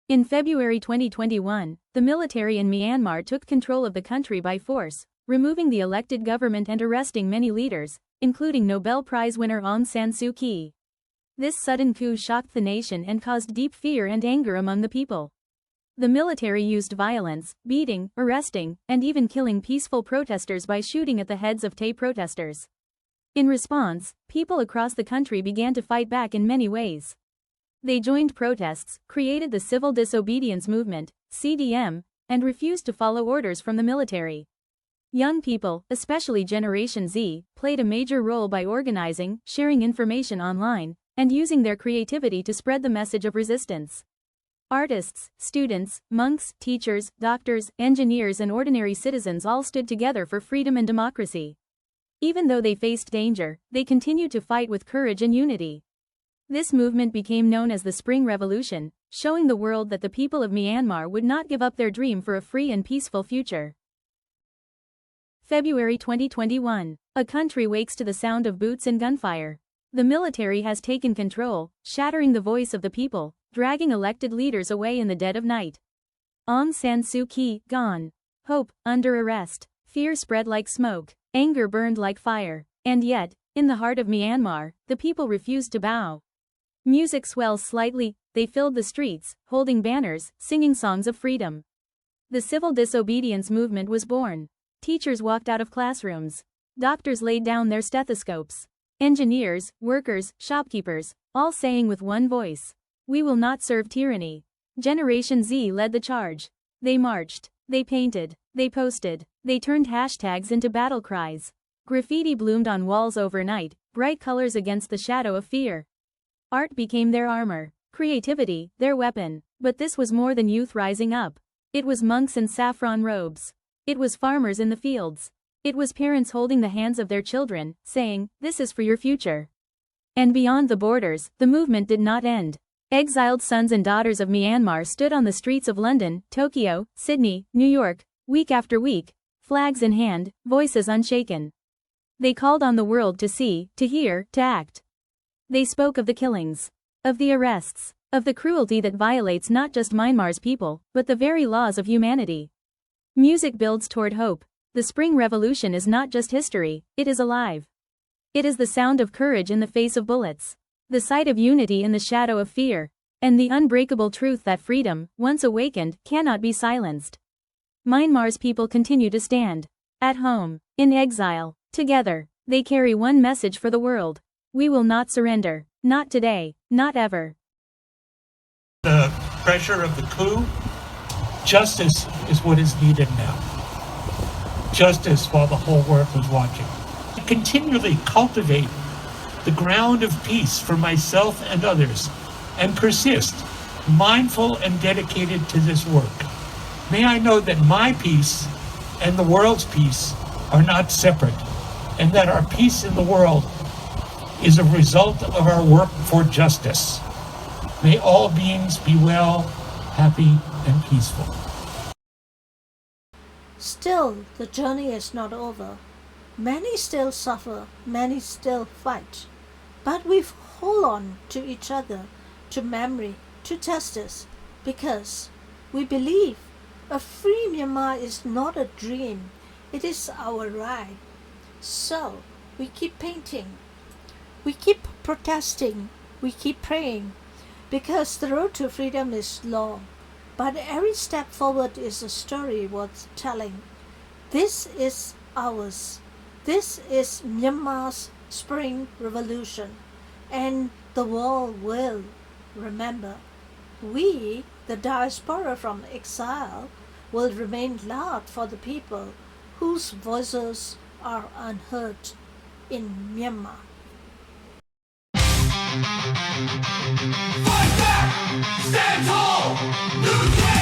In February 2021, the military in Myanmar took control of the country by force, removing the elected government and arresting many leaders, including Nobel Prize winner Aung San Suu Kyi. This sudden coup shocked the nation and caused deep fear and anger among the people. The military used violence, beating, arresting, and even killing peaceful protesters by shooting at the heads of Tay protesters. In response, people across the country began to fight back in many ways. They joined protests, created the Civil Disobedience Movement, CDM, and refused to follow orders from the military. Young people, especially Generation Z, played a major role by organizing, sharing information online, and using their creativity to spread the message of resistance. Artists, students, monks, teachers, doctors, engineers, and ordinary citizens all stood together for freedom and democracy. Even though they faced danger, they continued to fight with courage and unity. This movement became known as the Spring Revolution, showing the world that the people of Myanmar would not give up their dream for a free and peaceful future. February 2021. A country wakes to the sound of boots and gunfire. The military has taken control, shattering the voice of the people, dragging elected leaders away in the dead of night. Aung San Suu Kyi, gone. Hope, under arrest. Fear spread like smoke. Anger burned like fire. And yet, in the heart of Myanmar, the people refused to bow. Music swells slightly, they filled the streets, holding banners, singing songs of freedom. The civil disobedience movement was born. Teachers walked out of classrooms. Doctors laid down their stethoscopes. Engineers, workers, shopkeepers, all saying with one voice, "We will not serve tyranny." Generation Z led the charge. They marched, they painted, they posted, they turned hashtags into battle cries. Graffiti bloomed on walls overnight, bright colors against the shadow of fear. Art became their armor, creativity, their weapon. But this was more than youth rising up. It was monks in saffron robes. It was farmers in the fields. It was parents holding the hands of their children, saying, "This is for your future." And beyond the borders, the movement did not end. Exiled sons and daughters of Myanmar stood on the streets of London, Tokyo, Sydney, New York, week after week, flags in hand, voices unshaken. They called on the world to see, to hear, to act. They spoke of the killings, of the arrests, of the cruelty that violates not just Myanmar's people, but the very laws of humanity. Music builds toward hope. The Spring Revolution is not just history, it is alive. It is the sound of courage in the face of bullets, the sight of unity in the shadow of fear, and the unbreakable truth that freedom, once awakened, cannot be silenced. Myanmar's people continue to stand. At home, in exile, together, they carry one message for the world. We will not surrender. Not today, not ever. The pressure of the coup, justice is what is needed now. Justice while the whole world was watching. I continually cultivate the ground of peace for myself and others, and persist, mindful and dedicated to this work. May I know that my peace and the world's peace are not separate, and that our peace in the world is a result of our work for justice. May all beings be well, happy, and peaceful. Still, the journey is not over. Many still suffer, many still fight. But we hold on to each other, to memory, to justice, because we believe a free Myanmar is not a dream, it is our right. So, we keep painting, we keep protesting, we keep praying, because the road to freedom is long, but every step forward is a story worth telling. This is ours. This is Myanmar's Spring Revolution, and the world will remember. We, the diaspora from exile, will remain loud for the people whose voices are unheard in Myanmar. Fight back! Stand tall! New day!